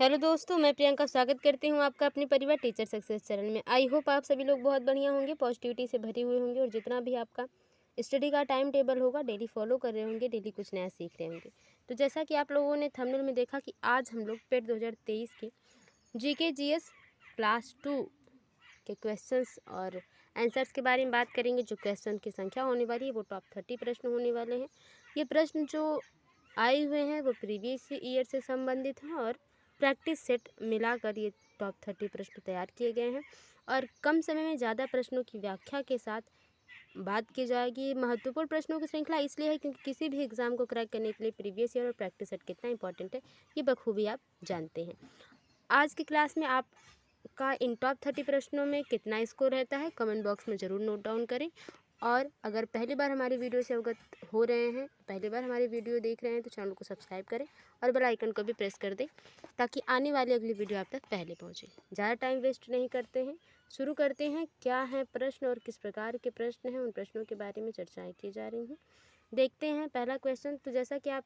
Hello दोस्तों, मैं प्रियंका स्वागत करती हूँ आपका अपने परिवार टीचर सक्सेस चैनल में। आई होप आप सभी लोग बहुत बढ़िया होंगे, पॉजिटिविटी से भरे हुए होंगे और जितना भी आपका स्टडी का टाइम टेबल होगा डेली फॉलो कर रहे होंगे, डेली कुछ नया सीख रहे होंगे। तो जैसा कि आप लोगों ने थंबनेल में देखा कि आज हम लोग पेट 2023 के जीके जीएस क्लास 2 के क्वेश्चंस और आंसर्स के बारे में बात करेंगे। जो क्वेश्चन की संख्या होने वाली है वो टॉप 30 प्रश्न होने वाले हैं। ये प्रश्न जो आए हुए हैं वो प्रीवियस ईयर से संबंधित हैं और प्रैक्टिस सेट मिलाकर ये टॉप 30 प्रश्न तैयार किए गए हैं और कम समय में ज़्यादा प्रश्नों की व्याख्या के साथ बात की जाएगी। महत्वपूर्ण प्रश्नों की श्रृंखला इसलिए है क्योंकि किसी भी एग्ज़ाम को क्रैक करने के लिए प्रीवियस ईयर और प्रैक्टिस सेट कितना इंपॉर्टेंट है ये बखूबी आप जानते हैं। आज की क्लास में आपका इन टॉप 30 प्रश्नों में कितना स्कोर रहता है कमेंट बॉक्स में ज़रूर नोट डाउन करें। और अगर पहली बार हमारी वीडियो से अवगत हो रहे हैं, पहली बार हमारी वीडियो देख रहे हैं तो चैनल को सब्सक्राइब करें और बेल आइकन को भी प्रेस कर दें ताकि आने वाली अगली वीडियो आप तक पहले पहुंचे। ज़्यादा टाइम वेस्ट नहीं करते हैं, शुरू करते हैं। क्या है प्रश्न और किस प्रकार के प्रश्न हैं, उन प्रश्नों के बारे में चर्चाएँ की जा रही हैं। देखते हैं पहला क्वेश्चन। तो जैसा कि आप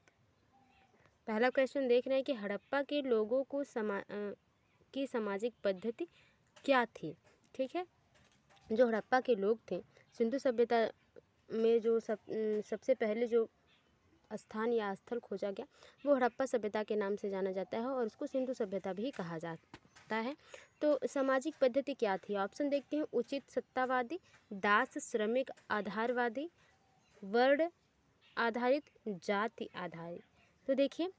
पहला क्वेश्चन देख रहे हैं कि हड़प्पा के लोगों को की सामाजिक पद्धति क्या थी। ठीक है, जो हड़प्पा के लोग थे, सिंधु सभ्यता में जो सबसे पहले जो स्थान या स्थल खोजा गया वो हड़प्पा सभ्यता के नाम से जाना जाता है और उसको सिंधु सभ्यता भी कहा जाता है। तो सामाजिक पद्धति क्या थी, ऑप्शन देखते हैं। उचित सत्तावादी, दास श्रमिक आधारवादी, वर्ण आधारित, जाति आधारित। तो देखिए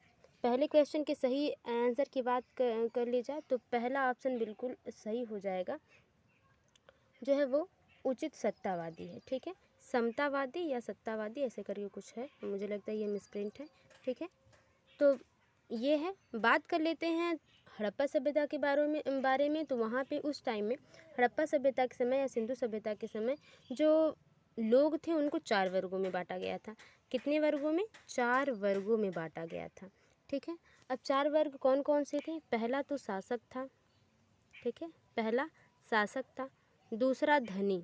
पहले क्वेश्चन के सही आंसर की बात कर ली जाए तो पहला ऑप्शन बिल्कुल सही हो जाएगा, जो है वो उचित सत्तावादी है। ठीक है, समतावादी या सत्तावादी ऐसे करके कुछ है, मुझे लगता है ये मिसप्रिंट है। ठीक है, तो ये है। बात कर लेते हैं हड़प्पा सभ्यता के बारे में। तो वहाँ पे उस टाइम में हड़प्पा सभ्यता के समय या सिंधु सभ्यता के समय जो लोग थे उनको 4 वर्गों में बांटा गया था। कितने वर्गों में? 4 वर्गों में बांटा गया था। ठीक है, अब 4 वर्ग कौन कौन से थे? पहला तो शासक था। ठीक है, पहला शासक था। दूसरा धनी,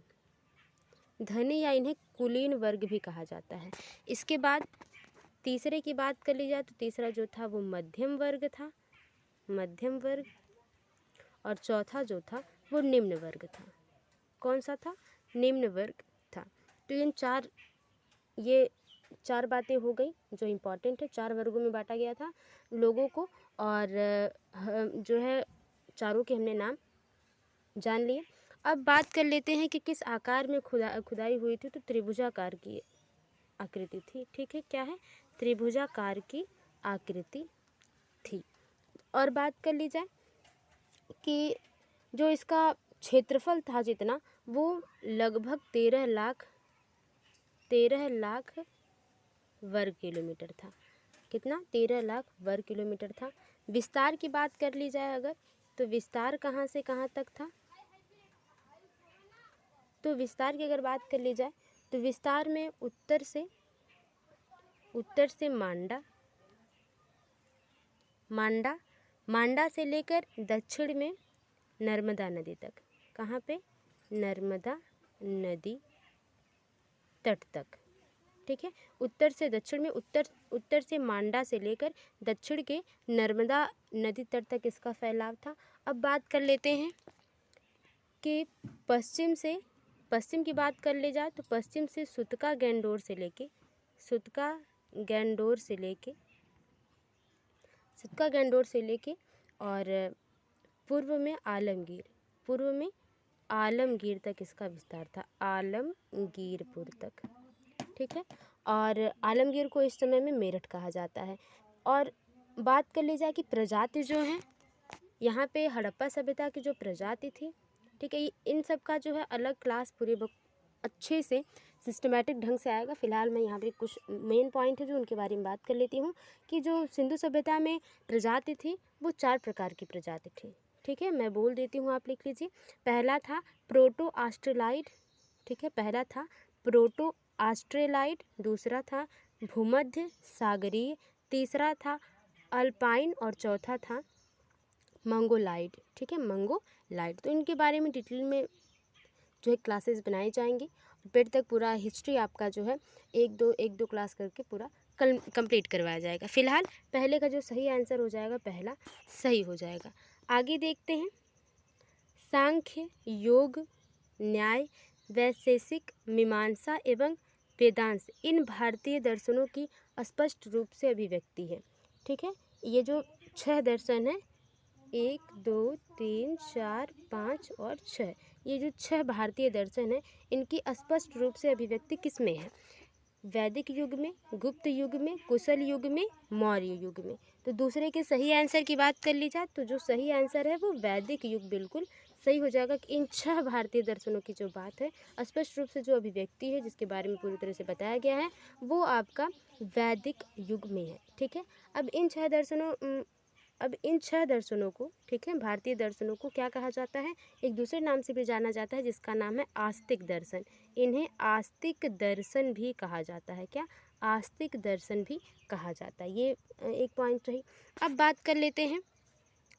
धनी या इन्हें कुलीन वर्ग भी कहा जाता है। इसके बाद तीसरे की बात कर ली जाए तो तीसरा जो था वो मध्यम वर्ग था, मध्यम वर्ग। और चौथा जो था वो निम्न वर्ग था। कौन सा था? निम्न वर्ग था। तो ये चार बातें हो गई जो इम्पोर्टेंट है। 4 वर्गों में बांटा गया था लोगों को और जो है चारों के हमने नाम जान लिए। अब बात कर लेते हैं कि किस आकार में खुदाई हुई थी। तो त्रिभुजाकार की आकृति थी। ठीक है, क्या है? त्रिभुजाकार की आकृति थी। और बात कर ली जाए कि जो इसका क्षेत्रफल था जितना, वो लगभग 13 लाख वर्ग किलोमीटर था। कितना? 13 लाख वर्ग किलोमीटर था। विस्तार की बात कर ली जाए अगर, तो विस्तार कहाँ से कहाँ तक था? तो विस्तार की अगर बात कर ली जाए तो विस्तार में उत्तर से मांडा से लेकर दक्षिण में नर्मदा नदी तक। कहाँ पे? नर्मदा नदी तट तक। ठीक है, उत्तर से दक्षिण में, उत्तर से मांडा से लेकर दक्षिण के नर्मदा नदी तट तक इसका फैलाव था। अब बात कर लेते हैं कि पश्चिम की बात कर ले जाए तो पश्चिम से सुतका गैंडोर से लेके और पूर्व में आलमगीर तक इसका विस्तार था। आलमगीरपुर तक। ठीक है, और आलमगीर को इस समय में मेरठ कहा जाता है। और बात कर ली जाए कि प्रजाति जो है यहाँ पे हड़प्पा सभ्यता की जो प्रजाति थी, ठीक है, इन सब का जो है अलग क्लास पूरे अच्छे से सिस्टमेटिक ढंग से आएगा। फिलहाल मैं यहाँ पे कुछ मेन पॉइंट है जो उनके बारे में बात कर लेती हूँ कि जो सिंधु सभ्यता में प्रजाति थी वो 4 प्रकार की प्रजाति थी। ठीक है, मैं बोल देती हूँ, आप लिख लीजिए। पहला था प्रोटो ऑस्ट्रेलाइड। ठीक है, पहला था प्रोटो ऑस्ट्रेलाइड, दूसरा था भूमध्य सागरीय, तीसरा था अल्पाइन और चौथा था मंगोलाइड। ठीक है, मंगोलाइड। तो इनके बारे में डिटेल में जो है क्लासेस बनाई जाएंगी। पेट तक पूरा हिस्ट्री आपका जो है एक दो क्लास करके पूरा कल कंप्लीट करवाया जाएगा। फिलहाल पहले का जो सही आंसर हो जाएगा पहला सही हो जाएगा। आगे देखते हैं। सांख्य, योग, न्याय, वैशेषिक, मीमांसा एवं वेदांत इन भारतीय दर्शनों की स्पष्ट रूप से अभिव्यक्ति है। ठीक है, ये जो 6 दर्शन है, 1 2 3 4 5 और 6, ये जो 6 भारतीय दर्शन है, इनकी स्पष्ट रूप से अभिव्यक्ति किस में है? वैदिक युग में, गुप्त युग में, कुशल युग में, मौर्य युग में। तो दूसरे के सही आंसर की बात कर ली जाए तो जो सही आंसर है वो वैदिक युग बिल्कुल सही हो जाएगा। कि इन 6 भारतीय दर्शनों की जो बात है, स्पष्ट रूप से जो अभिव्यक्ति है, जिसके बारे में पूरी तरह से बताया गया है, वो आपका वैदिक युग में है। ठीक है, अब इन 6 दर्शनों को, ठीक है, भारतीय दर्शनों को क्या कहा जाता है? एक दूसरे नाम से भी जाना जाता है, जिसका नाम है आस्तिक दर्शन। इन्हें आस्तिक दर्शन भी कहा जाता है। क्या? आस्तिक दर्शन भी कहा जाता है। ये एक पॉइंट रही। अब बात कर लेते हैं,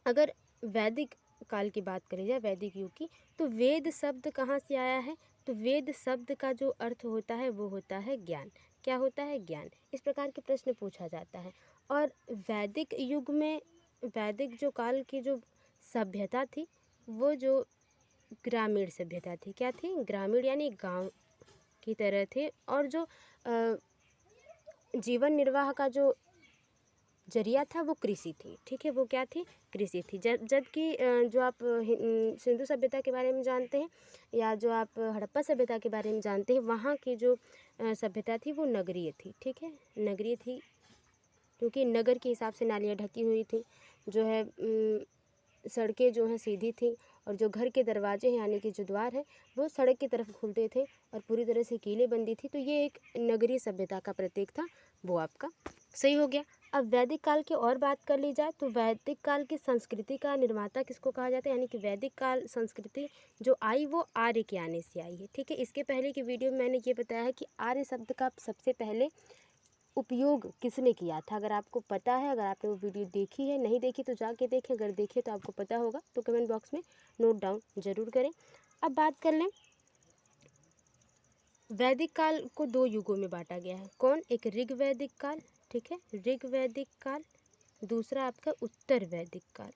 अगर वैदिक काल की बात करी जाए, वैदिक युग की, तो वेद शब्द कहाँ से आया है? तो वेद शब्द का जो अर्थ होता है वो होता है ज्ञान। क्या होता है? ज्ञान। इस प्रकार के प्रश्न पूछा जाता है। और वैदिक युग में, वैदिक जो काल की जो सभ्यता थी, वो जो ग्रामीण सभ्यता थी। क्या थी? ग्रामीण, यानी गांव की तरह थे। और जो जीवन निर्वाह का जो जरिया था वो कृषि थी। ठीक है, वो क्या थी? कृषि थी। जबकि जो आप सिंधु सभ्यता के बारे में जानते हैं, या जो आप हड़प्पा सभ्यता के बारे में जानते हैं, वहाँ की जो सभ्यता थी वो नगरीय थी। ठीक है, नगरीय थी, क्योंकि नगर के हिसाब से नालियाँ ढकी हुई थी, जो है सड़कें जो हैं सीधी थी, और जो घर के दरवाजे हैं, यानी कि जो द्वार है, वो सड़क की तरफ खुलते थे और पूरी तरह से कीलेबंदी थी। तो ये एक नगरीय सभ्यता का प्रतीक था। वो आपका सही हो गया। अब वैदिक काल की और बात कर ली जाए तो वैदिक काल की संस्कृति का निर्माता किसको कहा जाता है? यानी कि वैदिक काल संस्कृति जो आई वो आर्य के आने से आई है। ठीक है, इसके पहले की वीडियो में मैंने ये बताया है कि आर्य शब्द का सबसे पहले उपयोग किसने किया था। अगर आपको पता है, अगर आपने वो वीडियो देखी है, नहीं देखी तो जाके देखें, अगर देखे तो आपको पता होगा, तो कमेंट बॉक्स में नोट डाउन जरूर करें। अब बात कर लें, वैदिक काल को 2 युगों में बांटा गया है। कौन? एक ऋग वैदिक काल, ठीक है, ऋग वैदिक काल, दूसरा आपका उत्तर वैदिक काल।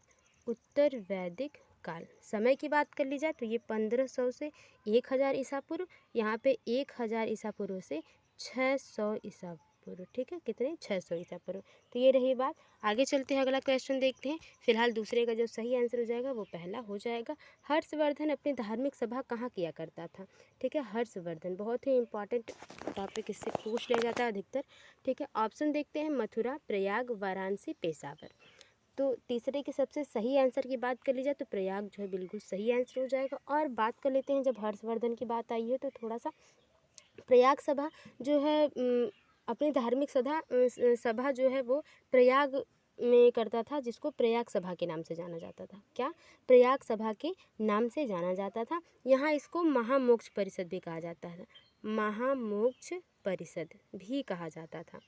उत्तर वैदिक काल, समय की बात कर ली जाए तो ये 1500 से 1000 ईसा पूर्व, यहाँ पे 1000 ईसा पूर्व से 600 ईसा पूर्व। ठीक है, कितने? 600 ईसा पूर्व। तो ये रही बात। आगे चलते हैं, अगला क्वेश्चन देखते हैं। फिलहाल दूसरे का जो सही आंसर हो जाएगा वो पहला हो जाएगा। हर्षवर्धन अपनी धार्मिक सभा कहाँ किया करता था? ठीक है, हर्षवर्धन, बहुत ही इंपॉर्टेंट टॉपिक, इससे पूछ लिया जाता है अधिकतर। ठीक है, ऑप्शन देखते हैं, मथुरा, प्रयाग, वाराणसी, पेशावर। तो तीसरे के सबसे सही आंसर की बात कर ली जाए तो प्रयाग जो है बिल्कुल सही आंसर हो जाएगा। और बात कर लेते हैं, जब हर्षवर्धन की बात आई है तो थोड़ा सा प्रयाग सभा जो है अपनी धार्मिक सभा जो है वो प्रयाग में करता था, जिसको प्रयाग सभा के नाम से जाना जाता था। क्या? प्रयाग सभा के नाम से जाना जाता था। यहाँ इसको महामोक्ष परिषद भी कहा जाता है। महामोक्ष परिषद भी कहा जाता था।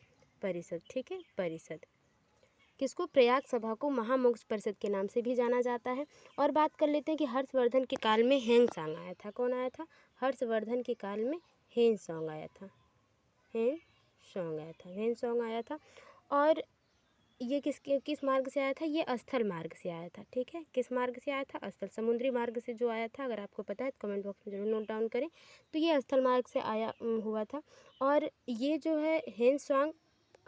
परिषद, ठीक है, परिषद। किसको? प्रयाग सभा को महामोक्ष परिषद के नाम से भी जाना जाता है। और बात कर लेते हैं कि हर्षवर्धन के काल में हेंगसांग आया था। कौन आया था? हर्षवर्धन के काल में हेंगसांग आया था। हेंगसांग आया था। और ये किस मार्ग से आया था? ये स्थल मार्ग से आया था। ठीक है, किस मार्ग से आया था? स्थल, समुद्री मार्ग से जो आया था। अगर आपको पता है तो कमेंट बॉक्स में जरूर नोट डाउन करें। तो ये स्थल मार्ग से आया हुआ था। और ये जो है हेंगसांग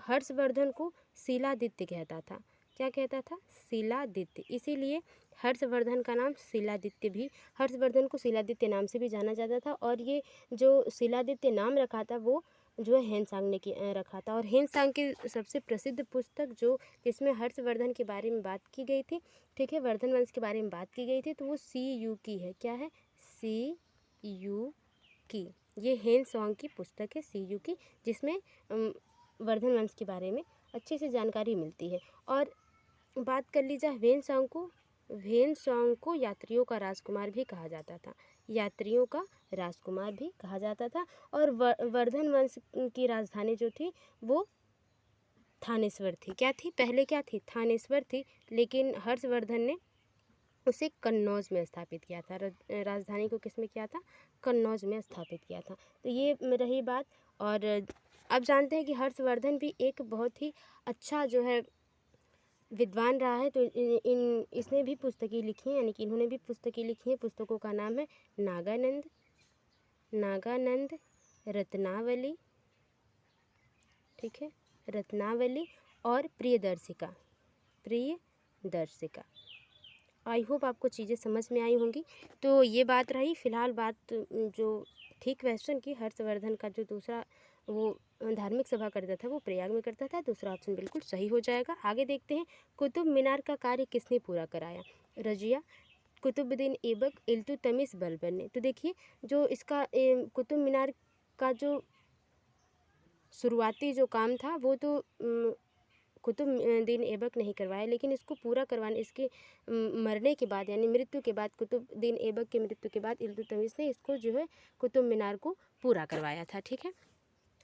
हर्षवर्धन को शिलादित्य कहता था। क्या कहता था? शिलादित्य। इसीलिए हर्षवर्धन का नाम शिलादित्य भी, हर्षवर्धन को शिलादित्य नाम से भी जाना जाता था। और ये जो शिलादित्य नाम रखा था वो जो है हेंगसांग ने रखा था। और हेंगसांग की सबसे प्रसिद्ध पुस्तक जो जिसमें हर्षवर्धन के बारे में बात की गई थी, ठीक है, वर्धन वंश के बारे में बात की गई थी, तो वो CU की है। क्या है? CU की। ये हेंगसांग की पुस्तक है, CU की, जिसमें वर्धन वंश के बारे में अच्छे से जानकारी मिलती है। और बात कर ली जाए हेंगसांग को यात्रियों का राजकुमार भी कहा जाता था। यात्रियों का राजकुमार भी कहा जाता था। और वर्धन वंश की राजधानी जो थी वो थानेश्वर थी। क्या थी? पहले क्या थी? थानेश्वर थी। लेकिन हर्षवर्धन ने उसे कन्नौज में स्थापित किया था। राजधानी को किस में किया था? कन्नौज में स्थापित किया था। तो ये रही बात। और आप जानते हैं कि हर्षवर्धन भी एक बहुत ही अच्छा जो है विद्वान रहा है। तो इसने भी पुस्तकें लिखी हैं, यानी कि इन्होंने भी पुस्तकें लिखी हैं। पुस्तकों का नाम है नागानंद रत्नावली, ठीक है, रत्नावली और प्रियदर्शिका। आई होप आपको चीज़ें समझ में आई होंगी। तो ये बात रही फिलहाल बात जो थी क्वेश्चन की, हर्षवर्धन का जो दूसरा वो धार्मिक सभा करता था वो प्रयाग में करता था। दूसरा ऑप्शन बिल्कुल सही हो जाएगा। आगे देखते हैं, कुतुब मीनार का कार्य किसने पूरा कराया? रजिया, कुतुबुद्दीन ऐबक, इल्तुतमिश, बलबन ने। तो देखिए जो इसका कुतुब मीनार का जो शुरुआती जो काम था वो तो कुतुबुद्दीन ऐबक नहीं करवाया, लेकिन इसको पूरा करवाने, इसके मरने के बाद यानी मृत्यु के बाद, कुतुबुद्दीन ऐबक की मृत्यु के बाद इल्तुतमिश ने इसको जो है कुतुब मीनार को पूरा करवाया था, ठीक है।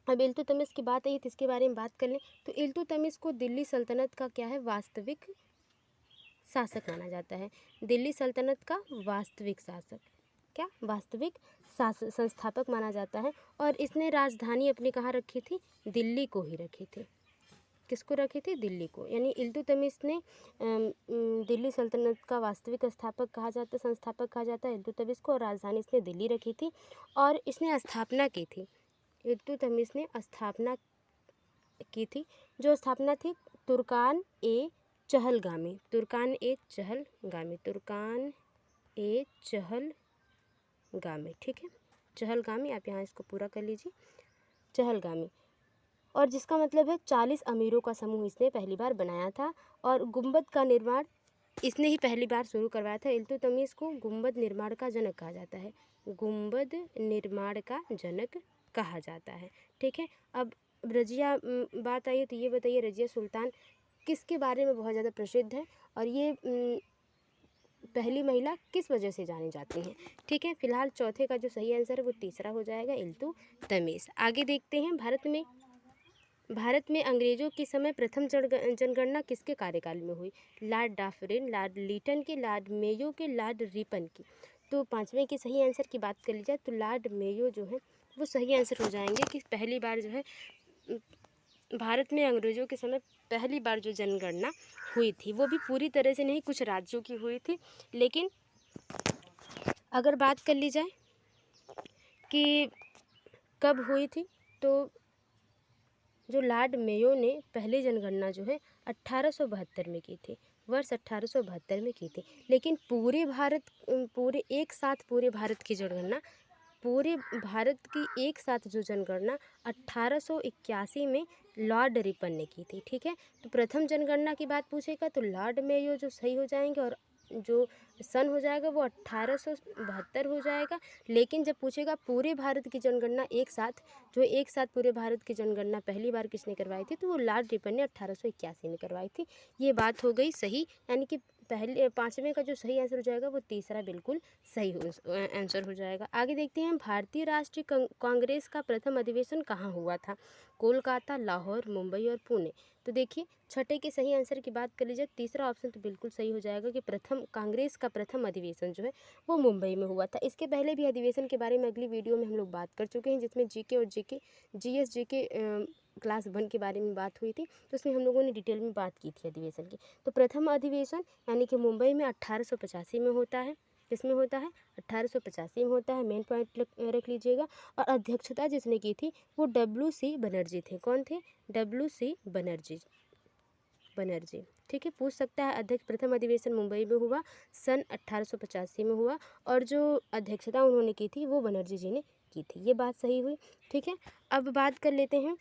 अब इल्तुतमिश की बात आई तो इसके बारे में बात कर लें। तो इल्तुतमिश को दिल्ली सल्तनत का क्या है? वास्तविक शासक माना जाता है। दिल्ली सल्तनत का वास्तविक शासक, क्या? वास्तविक संस्थापक माना जाता है। और इसने राजधानी अपनी कहाँ रखी थी? दिल्ली को ही रखी थी। किसको रखी थी? दिल्ली को। यानी इल्तुतमिश ने दिल्ली सल्तनत का वास्तविक संस्थापक कहा जाता है इल्तुतमिश को, और राजधानी इसने दिल्ली रखी थी। और इसने स्थापना की थी, इल्तुतमिश ने स्थापना की थी। जो स्थापना थी तुर्कान ए चहलगामी, ठीक है, चहलगामी। आप यहाँ इसको पूरा कर लीजिए, चहलगामी। और जिसका मतलब है 40 अमीरों का समूह इसने पहली बार बनाया था। और गुंबद का निर्माण इसने ही पहली बार शुरू करवाया था। इल्तुतमिश को गुंबद निर्माण का जनक कहा जाता है, गुंबद निर्माण का जनक कहा जाता है, ठीक है। अब रजिया बात आई है, तो ये बताइए रजिया सुल्तान किसके बारे में बहुत ज़्यादा प्रसिद्ध है, और ये पहली महिला किस वजह से जानी जाती हैं, ठीक है। फिलहाल चौथे का जो सही आंसर है वो तीसरा हो जाएगा, इल्तुतमिश। आगे देखते हैं, भारत में अंग्रेजों के समय प्रथम जनगणना किसके कार्यकाल में हुई? लॉर्ड डाफरिन, लॉर्ड लीटन की, लॉर्ड मेयो के, लॉर्ड रिपन की। तो पाँचवें के सही आंसर की बात कर ली जाए तो लॉर्ड मेयो जो है वो सही आंसर हो जाएंगे कि पहली बार जो है भारत में अंग्रेजों के समय पहली बार जो जनगणना हुई थी, वो भी पूरी तरह से नहीं, कुछ राज्यों की हुई थी। लेकिन अगर बात कर ली जाए कि कब हुई थी, तो जो लॉर्ड मेयो ने पहली जनगणना जो है 1872 में की थी, वर्ष 1872 में की थी। लेकिन पूरे भारत की जनगणना, पूरे भारत की एक साथ जो जनगणना 1881 में लॉर्ड रिपन ने की थी, ठीक है। तो प्रथम जनगणना की बात पूछेगा तो लॉर्ड मेयो जो सही हो जाएंगे, और जो सन हो जाएगा वो 1872 हो जाएगा। लेकिन जब पूछेगा पूरे भारत की जनगणना एक साथ पूरे भारत की जनगणना पहली बार किसने करवाई थी, तो वो लॉर्ड रिपन ने 1881 में करवाई थी। ये बात हो गई सही, यानी कि पहले पाँचवें का जो सही आंसर हो जाएगा वो तीसरा बिल्कुल सही आंसर हो जाएगा। आगे देखते हैं, भारतीय राष्ट्रीय कांग्रेस का प्रथम अधिवेशन कहाँ हुआ था? कोलकाता, लाहौर, मुंबई और पुणे। तो देखिए छठे के सही आंसर की बात कर लीजिए, तीसरा ऑप्शन तो बिल्कुल सही हो जाएगा कि कांग्रेस का प्रथम अधिवेशन जो है वो मुंबई में हुआ था। इसके पहले भी अधिवेशन के बारे में अगली वीडियो में हम लोग बात कर चुके हैं, जिसमें जीके और जीएस क्लास 1 के बारे में बात हुई थी, तो उसमें हम लोगों ने डिटेल में बात की थी अधिवेशन की। तो प्रथम अधिवेशन यानी कि मुंबई में 1885 में होता है। किसमें होता है? 1885 में होता है, मेन पॉइंट रख लीजिएगा। और अध्यक्षता जिसने की थी वो WC बनर्जी थे। कौन थे? WC बनर्जी, ठीक है। पूछ सकता है अध्यक्ष प्रथम अधिवेशन मुंबई में हुआ, सन 1885 में हुआ, और जो अध्यक्षता उन्होंने की थी वो बनर्जी जी ने की थी। ये बात सही हुई, ठीक है। अब बात कर लेते हैं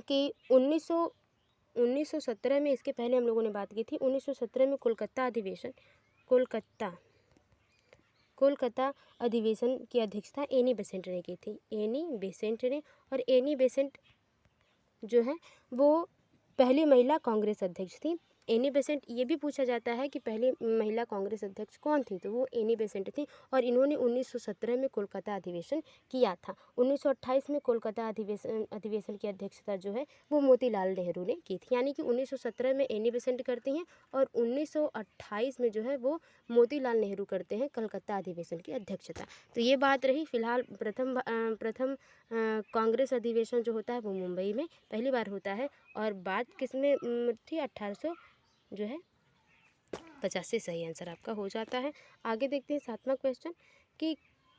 कि 1917 में, इसके पहले हम लोगों ने बात की थी 1917 में कोलकाता अधिवेशन की अध्यक्षता एनी बेसेंट ने की थी, और एनी बेसेंट जो है वो पहली महिला कांग्रेस अध्यक्ष थी एनी बेसेंट ये भी पूछा जाता है कि पहली महिला कांग्रेस अध्यक्ष कौन थी, तो वो एनी बेसेंट थी और इन्होंने 1917 में कोलकाता अधिवेशन किया था। 1928 में कोलकाता अधिवेशन की अध्यक्षता जो है वो मोतीलाल नेहरू ने की थी। यानी कि 1917 में एनी बेसेंट करती हैं और 1928 में जो है वो मोतीलाल नेहरू करते हैं कलकत्ता अधिवेशन की अध्यक्षता। तो ये बात रही। फिलहाल प्रथम कांग्रेस अधिवेशन जो होता है वो मुंबई में पहली बार होता है और बात किस में थी, 1800 जो है 50 से सही आंसर आपका हो जाता है। आगे देखते हैं 7वां क्वेश्चन कि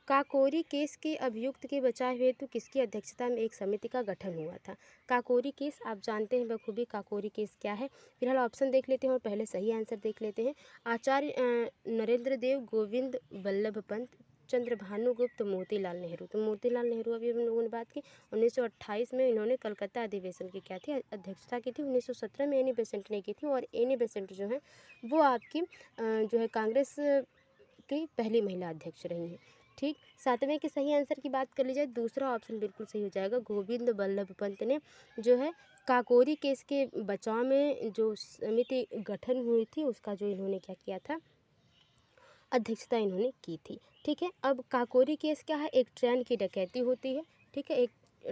काकोरी केस के अभियुक्त के बचाव हेतु किसकी अध्यक्षता में एक समिति का गठन हुआ था। काकोरी केस आप जानते हैं बखूबी, काकोरी केस क्या है। फिलहाल ऑप्शन देख लेते हैं और पहले सही आंसर देख लेते हैं। आचार्य नरेंद्र देव, गोविंद बल्लभ पंत, चंद्रभानु गुप्त, मोतीलाल नेहरू। तो मोतीलाल नेहरू अभी हम लोगों ने बात की। 1928 में इन्होंने कलकत्ता अधिवेशन की क्या थी, अध्यक्षता की थी। 1917 में एनी बेसेंट ने की थी और एनी बेसेंट जो है वो आपकी जो है कांग्रेस की पहली महिला अध्यक्ष रही हैं। ठीक, 7वें के सही आंसर की बात कर ली जाए, दूसरा ऑप्शन बिल्कुल सही हो जाएगा। गोविंद बल्लभ पंत ने जो है काकोरी केस के बचाव में जो समिति गठन हुई थी उसका जो इन्होंने क्या किया था, अध्यक्षता इन्होंने की थी। ठीक है, अब काकोरी केस क्या है, एक ट्रेन की डकैती होती है। ठीक है, एक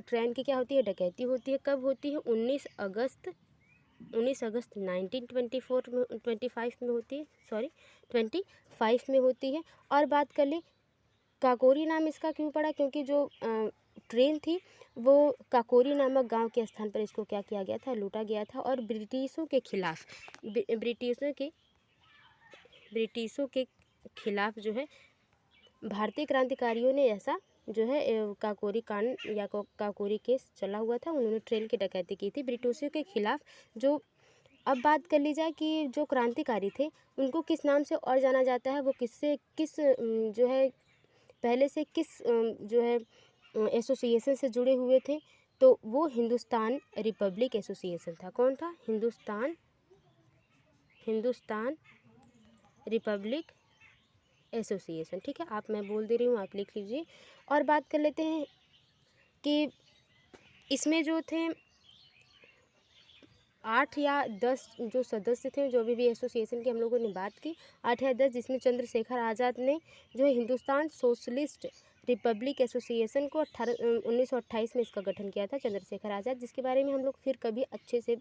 ट्रेन की क्या होती है, डकैती होती है। कब होती है, 19 अगस्त 1924 में 25 में होती है, सॉरी 25 में होती है। और बात कर ले काकोरी नाम इसका क्यों पड़ा, क्योंकि जो ट्रेन थी वो काकोरी नामक गांव के स्थान पर इसको क्या किया गया था, लूटा गया था। और ब्रिटिशों के खिलाफ जो है भारतीय क्रांतिकारियों ने ऐसा जो है काकोरी कांड या काकोरी केस चला हुआ था। उन्होंने ट्रेन की डकैती की थी ब्रिटिशों के खिलाफ। जो अब बात कर ली जाए कि जो क्रांतिकारी थे उनको किस नाम से और जाना जाता है, वो किस जो है पहले से किस जो है एसोसिएशन से जुड़े हुए थे, तो वो हिंदुस्तान रिपब्लिक एसोसिएशन था। कौन था, हिंदुस्तान रिपब्लिक एसोसिएशन। ठीक है, मैं बोल दे रही हूँ, आप लिख लीजिए। और बात कर लेते हैं कि इसमें जो थे 8 या 10 जो सदस्य थे, जो भी एसोसिएशन की हम लोगों ने बात की, 8 या 10, जिसमें चंद्रशेखर आज़ाद ने जो है हिंदुस्तान सोशलिस्ट रिपब्लिक एसोसिएशन को 1928 में इसका गठन किया था, चंद्रशेखर आज़ाद, जिसके बारे में हम लोग फिर कभी अच्छे से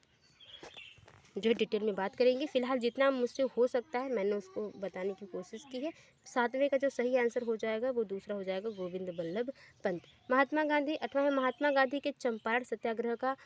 जो है डिटेल में बात करेंगे। फिलहाल जितना मुझसे हो सकता है मैंने उसको बताने की कोशिश की है। 7वें का जो सही आंसर हो जाएगा वो दूसरा हो जाएगा, गोविंद बल्लभ पंत। महात्मा गांधी, 8वां है महात्मा गांधी के चंपारण सत्याग्रह का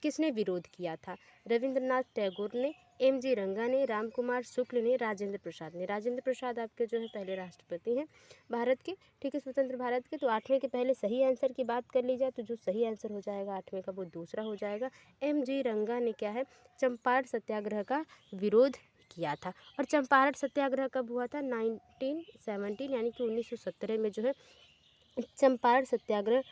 किसने विरोध किया था। रविंद्रनाथ टैगोर ने, एम.जी. रंगा ने, रामकुमार शुक्ल ने, राजेंद्र प्रसाद ने। राजेंद्र प्रसाद आपके जो है पहले राष्ट्रपति हैं भारत के, ठीक है, स्वतंत्र भारत के। तो 8वें के पहले सही आंसर की बात कर ली जाए तो जो सही आंसर हो जाएगा 8वें का वो दूसरा हो जाएगा। एम.जी. रंगा ने क्या है, चंपारण सत्याग्रह का विरोध किया था। और चंपारण सत्याग्रह कब हुआ था, 1917 यानी कि 1917 में जो है चंपारण सत्याग्रह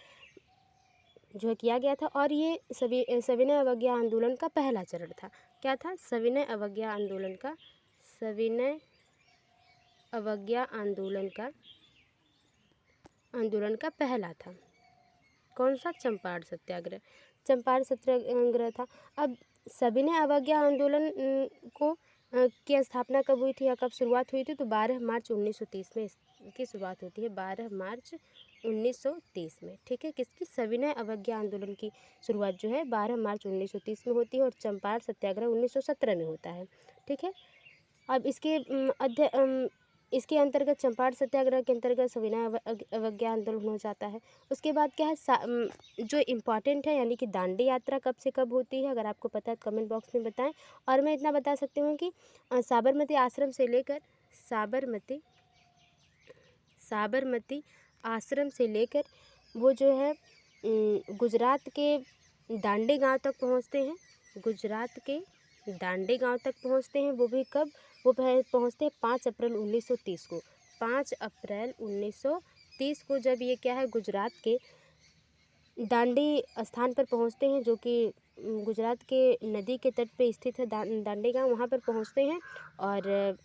जो है किया गया था। और ये सविनय अवज्ञा आंदोलन का पहला चरण था। क्या था, सविनय अवज्ञा आंदोलन का पहला था। कौन सा, चंपारण सत्याग्रह था। अब सविनय अवज्ञा आंदोलन की स्थापना कब हुई थी या कब शुरुआत हुई थी, तो 12 मार्च 1930 में इसकी शुरुआत होती है, 12 मार्च 1930 में। ठीक है, किसकी, सविनय अवज्ञा आंदोलन की शुरुआत जो है 12 मार्च 1930 में होती है और चंपारण सत्याग्रह 1917 में होता है। ठीक है, अब इसके अंतर्गत चंपारण सत्याग्रह के अंतर्गत सविनय अवज्ञा आंदोलन हो जाता है। उसके बाद क्या है, जो इम्पॉर्टेंट है यानी कि दांडी यात्रा कब से कब होती है, अगर आपको पता है कमेंट बॉक्स में बताएं। और मैं इतना बता सकती हूँ कि साबरमती आश्रम से लेकर वो जो है गुजरात के दांडी गांव तक पहुँचते हैं। वो भी कब, वो पहुँचते हैं 5 अप्रैल 1930 को। 5 अप्रैल 1930 को जब ये क्या है, गुजरात के दांडी स्थान पर पहुँचते हैं, जो कि गुजरात के नदी के तट पे स्थित है दांडी गांव, वहाँ पर पहुँचते हैं। और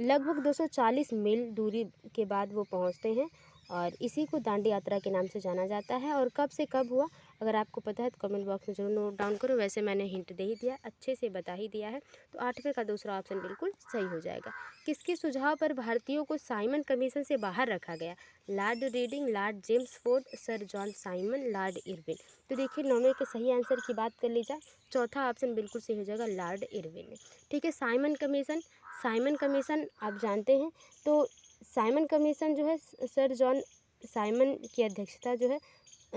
लगभग 240 मील दूरी के बाद वो पहुँचते हैं और इसी को दांडी यात्रा के नाम से जाना जाता है। और कब से कब हुआ, अगर आपको पता है तो कमेंट बॉक्स में जरूर नोट डाउन करो। वैसे मैंने हिंट दे ही दिया, अच्छे से बता ही दिया है। तो 8वें का दूसरा ऑप्शन बिल्कुल सही हो जाएगा। किसके सुझाव पर भारतीयों को साइमन कमीशन से बाहर रखा गया? Lord reading, Lord James Ford, sir John Simon, Lord Irwin. तो देखिए 9वें के सही आंसर की बात कर ली जाए, चौथा ऑप्शन बिल्कुल सही हो जाएगा, लॉर्ड इरविन ने। ठीक है, साइमन कमीशन आप जानते हैं। तो साइमन कमीशन जो है सर जॉन साइमन की अध्यक्षता जो है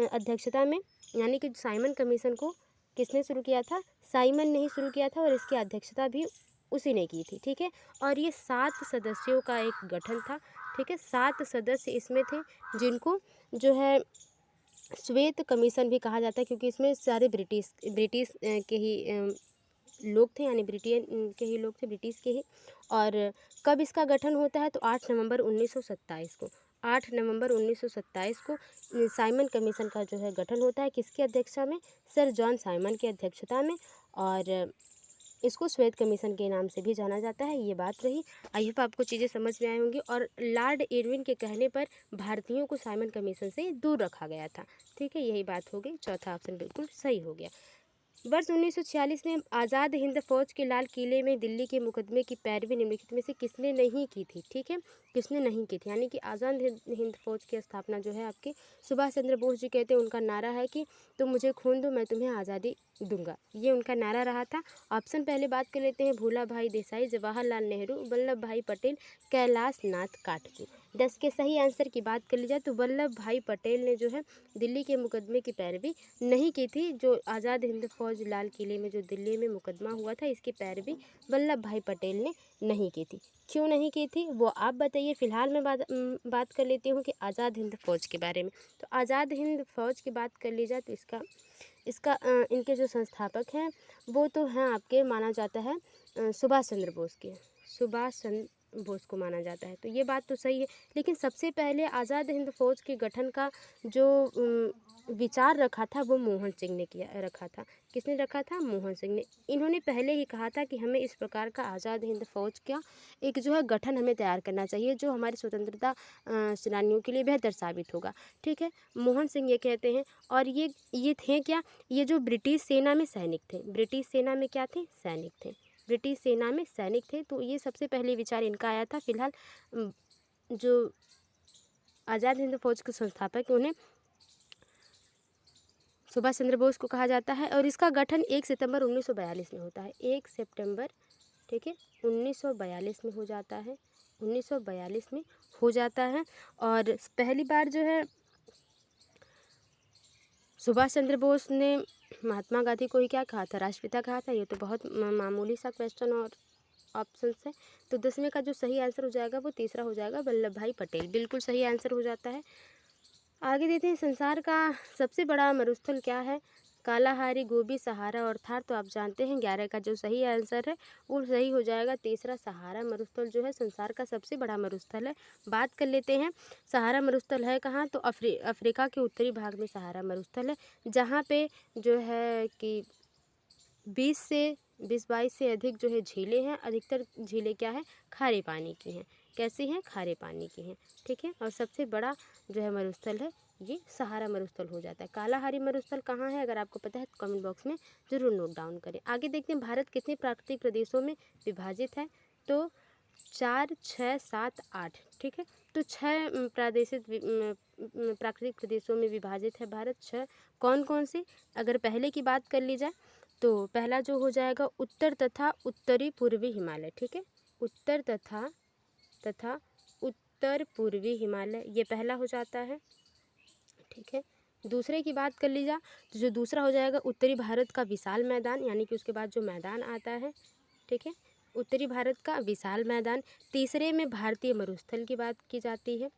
अध्यक्षता में, यानी कि साइमन कमीशन को किसने शुरू किया था? साइमन ने ही शुरू किया था और इसकी अध्यक्षता भी उसी ने की थी। ठीक है, और ये 7 सदस्यों का एक गठन था। ठीक है, 7 सदस्य इसमें थे जिनको जो है श्वेत कमीशन भी कहा जाता है, क्योंकि इसमें सारे ब्रिटिश के ही लोग थे, यानी ब्रिटेन के ही लोग थे, ब्रिटिश के ही। और कब इसका गठन होता है? तो 8 नवंबर 1927 को, 8 नवंबर 1927 को साइमन कमीशन का जो है गठन होता है। किसकी अध्यक्षता में? सर जॉन साइमन की अध्यक्षता में। और इसको श्वेत कमीशन के नाम से भी जाना जाता है। ये बात रही। आई होप आपको चीज़ें समझ में आई होंगी। और लॉर्ड इरविन के कहने पर भारतीयों को साइमन कमीशन से दूर रखा गया था। ठीक है, यही बात हो गई, चौथा ऑप्शन बिल्कुल सही हो गया। वर्ष 1946 में आज़ाद हिंद फौज के लाल किले में दिल्ली के मुकदमे की पैरवी निम्नलिखित में से किसने नहीं की थी? ठीक है, किसने नहीं की थी, यानी कि आज़ाद हिंद फौज की स्थापना जो है आपके सुभाष चंद्र बोस जी कहते हैं। उनका नारा है कि तुम मुझे खून दो मैं तुम्हें आज़ादी दूंगा, ये उनका नारा रहा था। ऑप्शन पहले बात कर लेते हैं, भूला भाई देसाई, जवाहरलाल नेहरू, वल्लभ भाई पटेल, कैलाश नाथ काटजू। 10 के सही आंसर की बात कर ली जाए तो वल्लभ भाई पटेल ने जो है दिल्ली के मुकदमे की पैरवी नहीं की थी। जो आज़ाद हिंद फौज लाल किले में जो दिल्ली में मुकदमा हुआ था, इसकी पैरवी वल्लभ भाई पटेल ने नहीं की थी। क्यों नहीं की थी वो आप बताइए। फिलहाल मैं बात कर लेती हूँ कि आज़ाद हिंद फौज के बारे में। तो आज़ाद हिंद फौज की बात कर ली जाए तो इसका इनके जो संस्थापक हैं वो तो हैं आपके, माना जाता है सुभाष चंद्र बोस के, सुभाष चंद्र बोस को माना जाता है। तो ये बात तो सही है, लेकिन सबसे पहले आज़ाद हिंद फौज के गठन का जो विचार रखा था वो मोहन सिंह ने रखा था। किसने रखा था? मोहन सिंह ने। इन्होंने पहले ही कहा था कि हमें इस प्रकार का आज़ाद हिंद फौज का एक जो है गठन हमें तैयार करना चाहिए, जो हमारी स्वतंत्रता सेनानियों के लिए बेहतर साबित होगा। ठीक है, मोहन सिंह ये कहते हैं। और ये थे क्या? ये जो ब्रिटिश सेना में सैनिक थे, ब्रिटिश सेना में क्या थे? सैनिक थे, ब्रिटिश सेना में सैनिक थे। तो ये सबसे पहले विचार इनका आया था। फिलहाल जो आज़ाद हिंद फौज के संस्थापक उन्हें सुभाष चंद्र बोस को कहा जाता है। और इसका गठन 1 सितंबर 1942 में होता है, 1 सितंबर, ठीक है, 1942 में हो जाता है, 1942 में हो जाता है। और पहली बार जो है सुभाष चंद्र बोस ने महात्मा गांधी को ही क्या कहा था? राष्ट्रपिता कहा था। ये तो बहुत मामूली सा क्वेश्चन और ऑप्शन है। तो 10वें का जो सही आंसर हो जाएगा वो तीसरा हो जाएगा, वल्लभ भाई पटेल, बिल्कुल सही आंसर हो जाता है। आगे देते हैं, संसार का सबसे बड़ा मरुस्थल क्या है? कालाहारी, गोबी, सहारा और थार। तो आप जानते हैं 11 का जो सही आंसर है वो सही हो जाएगा तीसरा, सहारा मरुस्थल जो है संसार का सबसे बड़ा मरुस्थल है। बात कर लेते हैं सहारा मरुस्थल है कहाँ? तो अफ्रीका के उत्तरी भाग में सहारा मरुस्थल है, जहाँ पे जो है कि 20-22 से अधिक जो है झीलें हैं। अधिकतर झीलें क्या है? खारे पानी की हैं। कैसी हैं? खारे पानी की हैं। ठीक है, और सबसे बड़ा जो है मरुस्थल है ये सहारा मरुस्थल हो जाता है। कालाहारी मरुस्थल कहाँ है? अगर आपको पता है तो कमेंट बॉक्स में ज़रूर नोट डाउन करें। आगे देखते हैं, भारत कितने प्राकृतिक प्रदेशों में विभाजित है? तो 4, 6, 7, 8। ठीक है, तो 6 प्राकृतिक प्रदेशों में विभाजित है भारत। 6 कौन कौन से? अगर पहले की बात कर ली जाए तो पहला जो हो जाएगा उत्तर तथा उत्तरी पूर्वी हिमालय। ठीक है, उत्तर तथा उत्तर पूर्वी हिमालय, ये पहला हो जाता है। ठीक है, दूसरे की बात कर ली जाए तो जो दूसरा हो जाएगा उत्तरी भारत का विशाल मैदान, यानी कि उसके बाद जो मैदान आता है। ठीक है, उत्तरी भारत का विशाल मैदान। तीसरे में भारतीय मरुस्थल की बात की जाती है।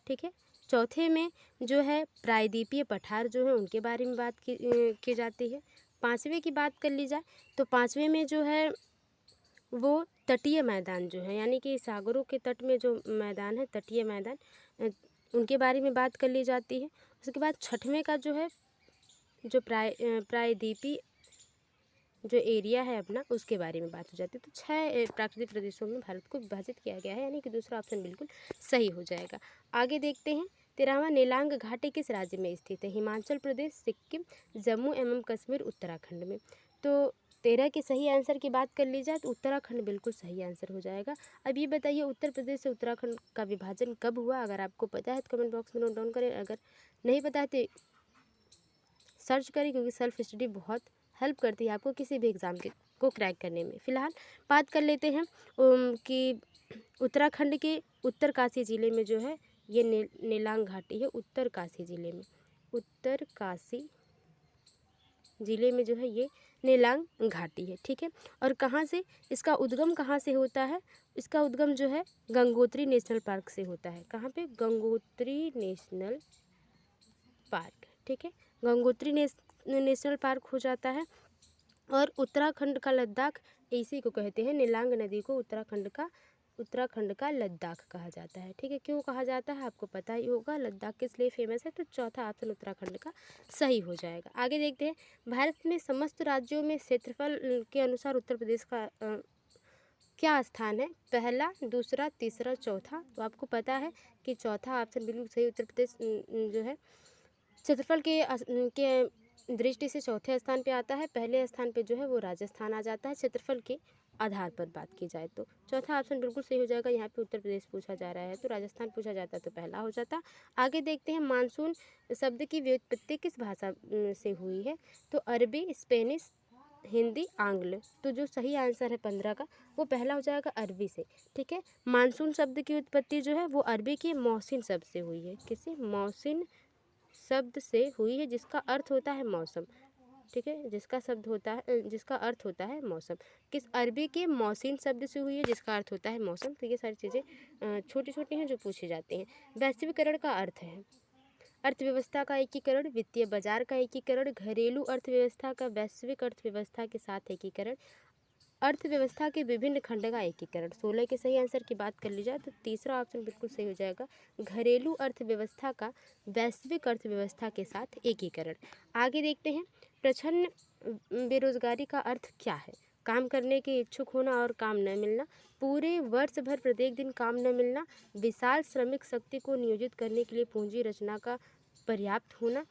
ठीक है, चौथे में जो है प्रायद्वीपीय पठार जो है उनके बारे में बात की जाती है। पाँचवें की बात कर ली जाए तो पाँचवें में जो है वो तटीय मैदान जो है, यानी कि सागरों के तट में जो मैदान है, तटीय मैदान, उनके बारे में बात कर ली जाती है। उसके बाद छठवें का जो है जो प्रायद्वीपीय जो एरिया है अपना, उसके बारे में बात हो जाती है। तो 6 प्राकृतिक प्रदेशों में भारत को विभाजित किया गया है, यानी कि दूसरा ऑप्शन बिल्कुल सही हो जाएगा। आगे देखते हैं, 13वां, नेलांग घाटी किस राज्य में स्थित है? हिमाचल प्रदेश, सिक्किम, जम्मू एवं कश्मीर, उत्तराखंड में। तो 13 के सही आंसर की बात कर ली जाए तो उत्तराखंड बिल्कुल सही आंसर हो जाएगा। अब ये बताइए उत्तर प्रदेश से उत्तराखंड का विभाजन कब हुआ? अगर आपको पता है तो कमेंट बॉक्स में नोट डाउन करें, अगर नहीं पता है तो सर्च करें, क्योंकि सेल्फ स्टडी बहुत हेल्प करती है आपको किसी भी एग्ज़ाम के को क्रैक करने में। फ़िलहाल बात कर लेते हैं कि उत्तराखंड के उत्तरकाशी ज़िले में जो है ये नेलांग घाटी है। उत्तरकाशी ज़िले में, उत्तरकाशी ज़िले में जो है ये नेलांग घाटी है, ठीक है। और कहाँ से इसका उद्गम कहाँ से होता है? इसका उद्गम जो है गंगोत्री नेशनल पार्क से होता है। कहाँ पे? गंगोत्री नेशनल पार्क, ठीक है। गंगोत्री नेशनल पार्क हो जाता है। और उत्तराखंड का लद्दाख इसी को कहते हैं, नेलांग नदी को उत्तराखंड का लद्दाख कहा जाता है, ठीक है। क्यों कहा जाता है आपको पता ही होगा, लद्दाख किस लिए फेमस है, तो चौथा ऑप्शन उत्तराखंड का सही हो जाएगा। आगे देखते हैं, भारत में समस्त राज्यों में क्षेत्रफल के अनुसार उत्तर प्रदेश का क्या स्थान है? पहला, दूसरा, तीसरा, चौथा। तो आपको पता है कि चौथा ऑप्शन बिल्कुल सही, उत्तर प्रदेश जो है क्षेत्रफल के दृष्टि से चौथे स्थान पे आता है। पहले स्थान पे जो है वो राजस्थान आ जाता है क्षेत्रफल के आधार पर बात की जाए तो। चौथा ऑप्शन बिल्कुल सही हो जाएगा। यहाँ पे उत्तर प्रदेश पूछा जा रहा है तो राजस्थान पूछा जाता तो पहला हो जाता। आगे देखते हैं, मानसून शब्द की व्युत्पत्ति किस भाषा से हुई है? तो अरबी, स्पेनिश, हिंदी, आंग्ल। तो जो सही आंसर है 15 का वो पहला हो जाएगा, अरबी से, ठीक है। मानसून शब्द की उत्पत्ति जो है वो अरबी के मौसिन शब्द से हुई है। किसी? मौसिन शब्द से हुई है, जिसका अर्थ होता है मौसम, ठीक है। जिसका अर्थ होता है मौसम। किस? अरबी के मौसिन शब्द से हुई है, जिसका अर्थ होता है मौसम। तो ये सारी चीज़ें छोटी छोटी हैं जो पूछी जाती हैं। वैश्वीकरण का अर्थ है अर्थव्यवस्था का एकीकरण, वित्तीय बाजार का एकीकरण, घरेलू अर्थव्यवस्था का वैश्विक अर्थव्यवस्था के साथ एकीकरण, अर्थव्यवस्था के विभिन्न खंड का एकीकरण। 16 के सही आंसर की बात कर ली जाए तो तीसरा ऑप्शन बिल्कुल सही हो जाएगा, घरेलू अर्थव्यवस्था का वैश्विक अर्थव्यवस्था के साथ एकीकरण। आगे देखते हैं, प्रच्छन्न बेरोजगारी का अर्थ क्या है? काम करने के इच्छुक होना और काम न मिलना, पूरे वर्ष भर प्रत्येक दिन काम न मिलना, विशाल श्रमिक शक्ति को नियोजित करने के लिए पूंजी रचना का पर्याप्त होना,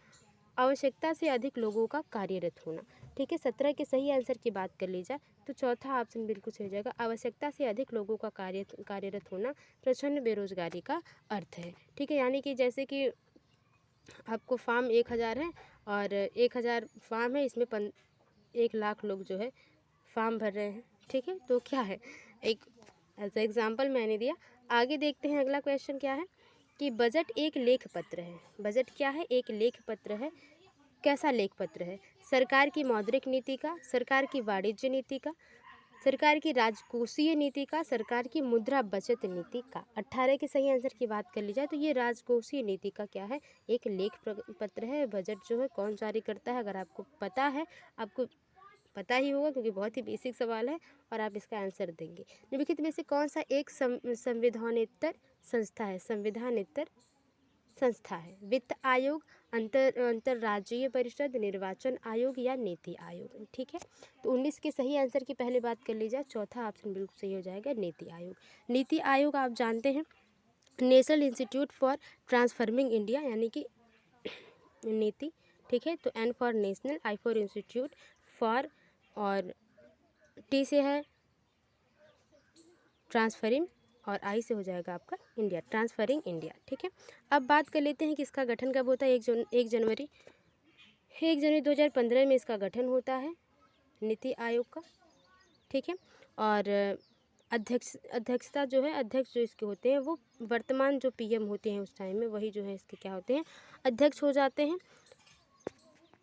आवश्यकता से अधिक लोगों का कार्यरत होना, ठीक है। 17 के सही आंसर की बात कर ली जाए तो चौथा ऑप्शन बिल्कुल सही हो जाएगा, आवश्यकता से अधिक लोगों का कार्यरत होना प्रच्छन्न बेरोजगारी का अर्थ है, ठीक है। यानी कि जैसे कि आपको फार्म 1000 है और 1000 फार्म है, इसमें 1 लाख लोग जो है फार्म भर रहे हैं, ठीक है। तो क्या है, एक एज एग्जाम्पल मैंने दिया। आगे देखते हैं, अगला क्वेश्चन क्या है कि बजट एक लेख पत्र है। बजट क्या है? एक लेख पत्र है। कैसा लेख पत्र है? सरकार की मौद्रिक नीति का, सरकार की वाणिज्य नीति का, सरकार की राजकोषीय नीति का, सरकार की मुद्रा बचत नीति का। 18 के सही आंसर की बात कर ली जाए तो ये राजकोषीय नीति का क्या है? एक लेख पत्र है। बजट जो है कौन जारी करता है? अगर आपको पता है, आपको पता ही होगा क्योंकि बहुत ही बेसिक सवाल है और आप इसका आंसर देंगे। निम्नलिखित में से कौन सा एक संविधानेतर संस्था है? संविधानेतर संस्था है। वित्त आयोग, अंतर्राज्यीय परिषद, निर्वाचन आयोग या नीति आयोग, ठीक है। तो 19 के सही आंसर की पहले बात कर ली जाए, चौथा ऑप्शन बिल्कुल सही हो जाएगा, नीति आयोग। नीति आयोग आप जानते हैं national institute for transforming India, यानी कि नीति, ठीक है। तो N for national, I for institute, for और टी से है ट्रांसफरिंग और आई से हो जाएगा आपका इंडिया, ट्रांसफरिंग इंडिया, ठीक है। अब बात कर लेते हैं कि इसका गठन कब होता है। 1 जनवरी 2015 में इसका गठन होता है नीति आयोग का, ठीक है। और अध्यक्षता जो है, अध्यक्ष जो इसके होते हैं वो वर्तमान जो पीएम होते हैं उस टाइम में, वही जो है इसके क्या होते हैं, अध्यक्ष हो जाते हैं,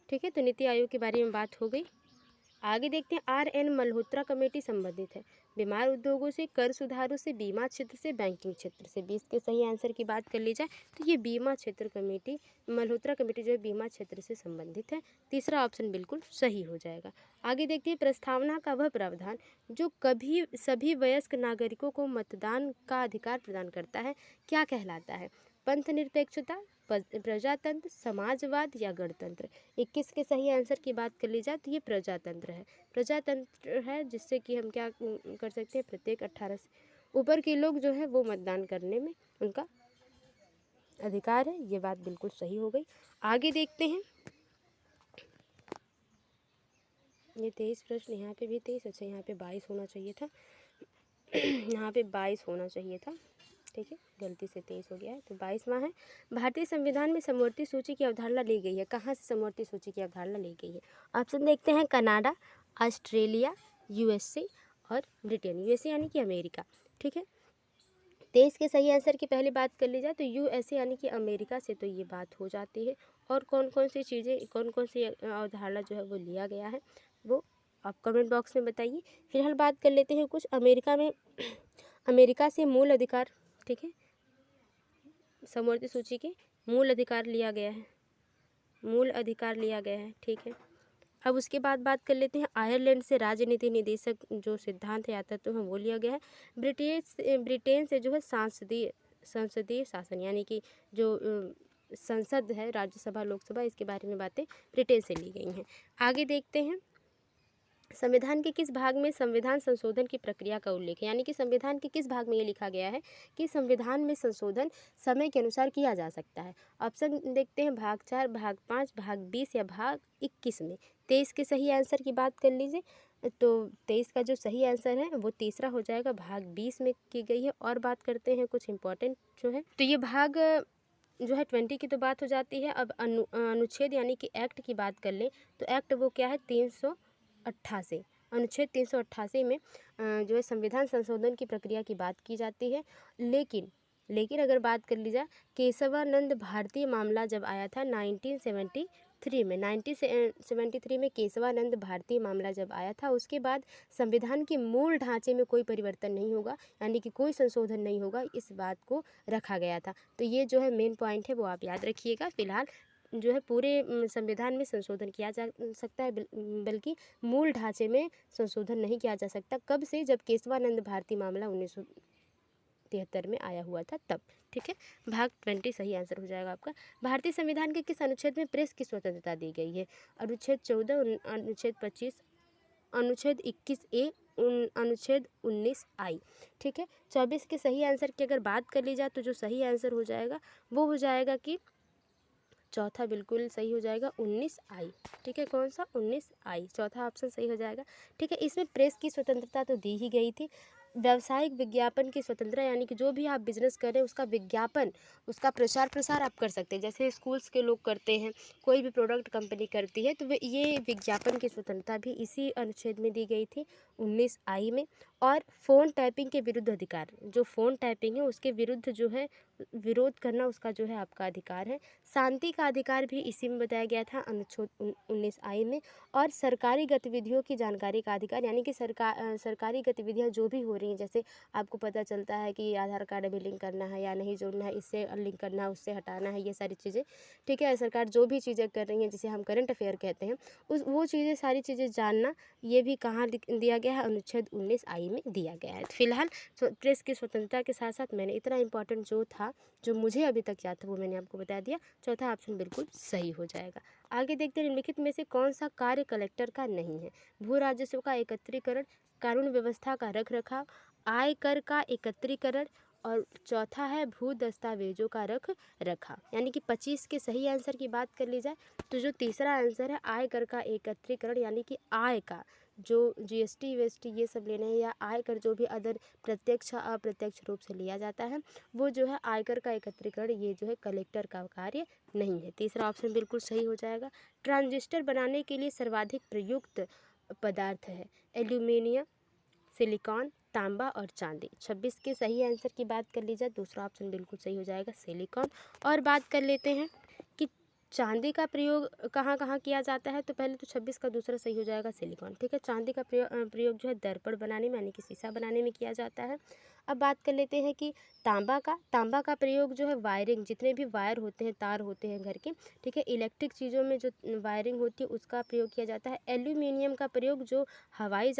ठीक है। तो नीति आयोग के बारे में बात हो गई। आगे देखते हैं, RN मल्होत्रा कमेटी संबंधित है बीमार उद्योगों से, कर सुधारों से, बीमा क्षेत्र से, बैंकिंग क्षेत्र से। 20 के सही आंसर की बात कर ली जाए तो ये बीमा क्षेत्र कमेटी, मल्होत्रा कमेटी जो है बीमा क्षेत्र से संबंधित है। तीसरा ऑप्शन बिल्कुल सही हो जाएगा। आगे देखते हैं, प्रस्तावना का वह प्रावधान जो कभी सभी वयस्क नागरिकों को मतदान का अधिकार प्रदान करता है क्या कहलाता है? पंथ निरपेक्षता, प्रजातंत्र, समाजवाद या गणतंत्र। 21 के सही आंसर की बात कर ली जाए तो ये प्रजातंत्र है। प्रजातंत्र है जिससे कि हम क्या कर सकते हैं, प्रत्येक 18 से ऊपर के लोग जो है वो मतदान करने में उनका अधिकार है। ये बात बिल्कुल सही हो गई। आगे देखते हैं। ये 23 प्रश्न, यहाँ पे भी 23, अच्छा यहाँ पे 22 होना चाहिए था। यहाँ पे 22 होना चाहिए था, ठीक है, गलती से 23 हो गया है, तो 22वां है। भारतीय संविधान में समवर्ती सूची की अवधारणा ली गई है। कहाँ से समवर्ती सूची की अवधारणा ली गई है? ऑप्शन देखते हैं, कनाडा, ऑस्ट्रेलिया, यूएसए और ब्रिटेन। यूएसए यानी कि अमेरिका, ठीक है। 23 के सही आंसर की पहले बात कर ली जाए तो यूएसए यानी कि अमेरिका से तो ये बात हो जाती है। और कौन कौन सी चीज़ें, कौन कौन सी अवधारणा जो है वो लिया गया है वो आप कमेंट बॉक्स में बताइए। फिलहाल बात कर लेते हैं कुछ अमेरिका में अमेरिका से मूल अधिकार, ठीक है, समवर्ती सूची के मूल अधिकार लिया गया है, मूल अधिकार लिया गया है, ठीक है। अब उसके बाद बात कर लेते हैं आयरलैंड से राजनीति निदेशक जो सिद्धांत या तत्व है वो लिया गया है। ब्रिटेन से जो है संसदीय शासन यानी कि जो संसद है, राज्यसभा लोकसभा, इसके बारे में बातें ब्रिटेन से ली गई हैं। आगे देखते हैं, संविधान के किस भाग में संविधान संशोधन की प्रक्रिया का उल्लेख है? यानी कि संविधान के किस भाग में ये लिखा गया है कि संविधान में संशोधन समय के अनुसार किया जा सकता है? ऑप्शन देखते हैं, भाग 4, भाग 5, भाग 20 या भाग 21 में। 23 के सही आंसर की बात कर लीजिए तो 23 का जो सही आंसर है वो तीसरा हो जाएगा, भाग 20 में की गई है। और बात करते हैं कुछ इंपॉर्टेंट जो है, तो ये भाग जो है 20 की तो बात हो जाती है। अब अनुच्छेद यानी कि एक्ट की बात कर लें तो एक्ट वो क्या है, 388, अनुच्छेद 388 में जो है संविधान संशोधन की प्रक्रिया की बात की जाती है। लेकिन अगर बात कर ली जाए, केशवानंद भारती मामला जब आया था 1973 में केशवानंद भारती मामला जब आया था, उसके बाद संविधान के मूल ढांचे में कोई परिवर्तन नहीं होगा, यानी कि कोई संशोधन नहीं होगा, इस बात को रखा गया था। तो ये जो है मेन पॉइंट है वो आप याद रखिएगा। फिलहाल जो है पूरे संविधान में संशोधन किया जा सकता है, बल्कि मूल ढांचे में संशोधन नहीं किया जा सकता। कब से? जब केशवानंद भारती मामला 1973 में आया हुआ था तब, ठीक है। भाग 20 सही आंसर हो जाएगा आपका। भारतीय संविधान के किस अनुच्छेद में प्रेस की स्वतंत्रता दी गई है? अनुच्छेद 14, अनुच्छेद 25, अनुच्छेद 21A, अनुच्छेद 19I, ठीक है। 24 के सही आंसर की अगर बात कर ली जाए तो जो सही आंसर हो जाएगा वो हो जाएगा कि चौथा बिल्कुल सही हो जाएगा, 19I, ठीक है। कौन सा? 19I, चौथा ऑप्शन सही हो जाएगा, ठीक है। इसमें प्रेस की स्वतंत्रता तो दी ही गई थी। व्यावसायिक विज्ञापन की स्वतंत्रता यानी कि जो भी आप बिजनेस कर रहे हैं उसका विज्ञापन, उसका प्रचार प्रसार आप कर सकते हैं, जैसे स्कूल्स के लोग करते हैं, कोई भी प्रोडक्ट कंपनी करती है तो ये विज्ञापन की स्वतंत्रता भी इसी अनुच्छेद में दी गई थी, 19I में। और फ़ोन टैपिंग के विरुद्ध अधिकार, जो फ़ोन टैपिंग है उसके विरुद्ध जो है विरोध करना, उसका जो है आपका अधिकार है। शांति का अधिकार भी इसी में बताया गया था, अनुच्छेद 19I में। और सरकारी गतिविधियों की जानकारी का अधिकार, यानी कि सरकारी गतिविधियां जो भी हो रही हैं, जैसे आपको पता चलता है कि आधार कार्ड अभी लिंक करना है या नहीं जोड़ना है, इससे लिंक करना है, उससे हटाना है, ये सारी चीज़ें, ठीक है। सरकार जो भी चीज़ें कर रही हैं जिसे हम करंट अफेयर कहते हैं, वो चीज़ें, सारी चीज़ें जानना, ये भी कहाँ दिया गया है? अनुच्छेद 19I में दिया गया है। फिलहाल प्रेस की स्वतंत्रता के साथ साथ मैंने इतना इंपॉर्टेंट जो था, जो मुझे अभी तक याद था, वो मैंने आपको बता दिया। चौथा ऑप्शन बिल्कुल सही हो जाएगा। आगे देखते हैं, निम्नलिखित में से कौन सा कार्य कलेक्टर का नहीं है? भू राजस्व का एकत्रीकरण, कानून व्यवस्था का रख रखाव, आय कर का एकत्रीकरण, और चौथा है भू दस्तावेजों का रख रखाव। यानी कि 25 के सही आंसर की बात कर ली जाए तो जो तीसरा आंसर है आय कर का एकत्रीकरण, यानी कि आय का जो GST वेस्टी ये सब लेने हैं, या आयकर जो भी अदर प्रत्यक्ष अप्रत्यक्ष रूप से लिया जाता है, वो जो है आयकर का एकत्रीकरण, ये जो है कलेक्टर का कार्य नहीं है। तीसरा ऑप्शन बिल्कुल सही हो जाएगा। ट्रांजिस्टर बनाने के लिए सर्वाधिक प्रयुक्त पदार्थ है एल्यूमिनियम, सिलिकॉन, तांबा और चांदी। 26 के सही आंसर की बात कर ली जाए, दूसरा ऑप्शन बिल्कुल सही हो जाएगा, सिलिकॉन। और बात कर लेते हैं कि चांदी का प्रयोग कहाँ कहाँ किया जाता है, तो पहले तो 26 का दूसरा सही हो जाएगा, सिलिकॉन, ठीक है। चांदी का प्रयोग जो है दर्पण बनाने में, यानी कि शीशा बनाने में किया जाता है। अब बात कर लेते हैं कि तांबा का प्रयोग जो है वायरिंग, जितने भी वायर होते हैं, तार होते हैं घर के, ठीक है, इलेक्ट्रिक चीज़ों में जो वायरिंग होती है उसका प्रयोग किया जाता है। एल्यूमिनियम का प्रयोग जो हवाई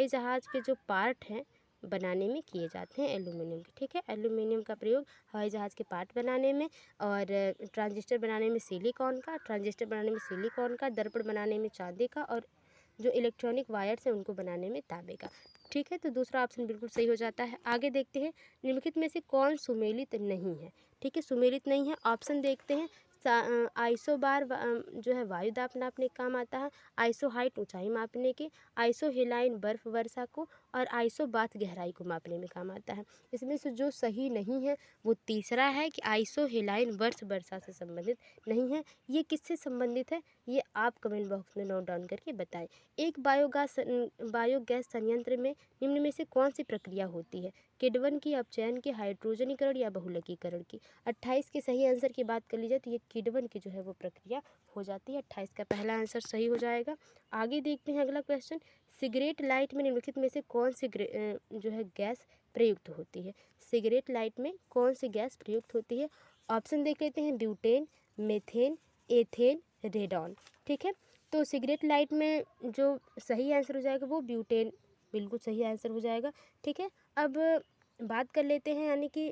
जहाज़ के जो पार्ट हैं बनाने में किए जाते हैं, एल्यूमिनियम के, ठीक है। एल्यूमिनियम का प्रयोग हवाई जहाज़ के पार्ट बनाने में, और ट्रांजिस्टर बनाने में सिलिकॉन का, दर्पण बनाने में चांदी का, और जो इलेक्ट्रॉनिक वायर्स हैं उनको बनाने में तांबे का। ठीक है, तो दूसरा ऑप्शन बिल्कुल सही हो जाता है। आगे देखते हैं निम्नलिखित में से कौन सुमेलित नहीं है। ठीक है, सुमेलित नहीं है। ऑप्शन देखते हैं आइसोबार जो है वायु दाब नापने के काम आता है, आइसो हाइट ऊंचाई मापने की, आइसो हेलाइन बर्फ वर्षा को, और आइसो बाथ गहराई को मापने में काम आता है। इसमें से जो सही नहीं है वो तीसरा है कि आइसो हेलाइन बर्फ वर्षा से संबंधित नहीं है। ये किससे संबंधित है ये आप कमेंट बॉक्स में नोट डाउन करके बताएं। एक बायोगैस संयंत्र में निम्न में से कौन सी प्रक्रिया होती है? किण्वन की, अपचयन की, हाइड्रोजनीकरण या बहुलकीकरण की? 28 के सही आंसर की बात कर ली जाए तो ये किण्वन की जो है वो प्रक्रिया हो जाती है। 28 का पहला आंसर सही हो जाएगा। आगे देखते हैं अगला क्वेश्चन। सिगरेट लाइट में निम्नलिखित में से कौन सी जो है गैस प्रयुक्त होती है? सिगरेट लाइट में कौन सी गैस प्रयुक्त होती है? ऑप्शन देख लेते हैं, ब्यूटेन, मेथेन, एथेन, रेडॉन। ठीक है, तो सिगरेट लाइट में जो सही आंसर हो जाएगा वो ब्यूटेन बिल्कुल सही आंसर हो जाएगा। ठीक है, अब बात कर लेते हैं यानी कि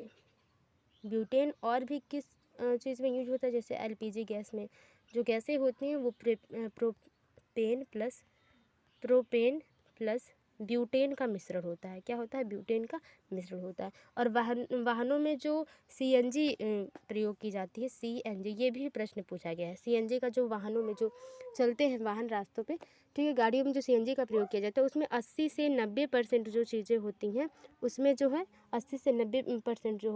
ब्यूटेन और भी किस चीज़ में यूज होता है। जैसे एलपीजी गैस में जो गैसें होती हैं वो प्रोपेन प्लस ब्यूटेन का मिश्रण होता है। क्या होता है? ब्यूटेन का मिश्रण होता है। और वाहनों में जो सीएनजी प्रयोग की जाती है, सीएनजी, ये भी प्रश्न पूछा गया है। सीएनजी का जो वाहनों में जो चलते हैं वाहन रास्तों पे, ठीक है, गाड़ियों में जो सीएनजी का प्रयोग किया जाता है उसमें 80 से 90% जो चीज़ें होती हैं उसमें जो है 80 से 90% जो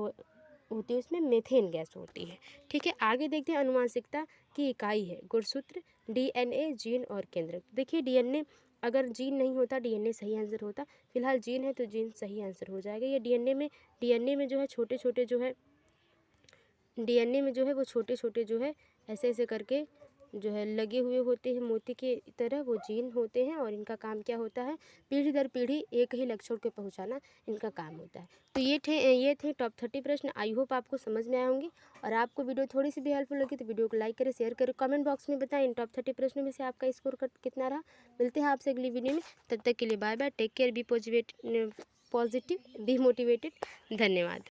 होती है उसमें मेथेन गैस होती है। ठीक है, आगे देखते हैं अनुवांशिकता की इकाई है गुणसूत्र, डीएनए, जीन और केंद्रक। देखिए डीएनए, अगर जीन नहीं होता डीएनए सही आंसर होता। फिलहाल जीन है तो जीन सही आंसर हो जाएगा। ये डीएनए में जो है छोटे छोटे जो है डीएनए में जो है वो छोटे छोटे जो है ऐसे ऐसे करके जो है लगे हुए होते हैं मोती की तरह, वो जीन होते हैं। और इनका काम क्या होता है? पीढ़ी दर पीढ़ी एक ही लक्ष्य को पहुंचाना इनका काम होता है। तो ये थे टॉप 30 प्रश्न। आई होप आपको समझ में आए होंगे। और आपको वीडियो थोड़ी सी भी हेल्पफुल लगी तो वीडियो को लाइक करें, शेयर करें, कमेंट बॉक्स में बताएं इन टॉप 30 प्रश्नों में से आपका स्कोर कितना रहा। मिलते हैं आपसे अगली वीडियो में, तब तक के लिए bye bye, take care, be positive, be motivated. धन्यवाद।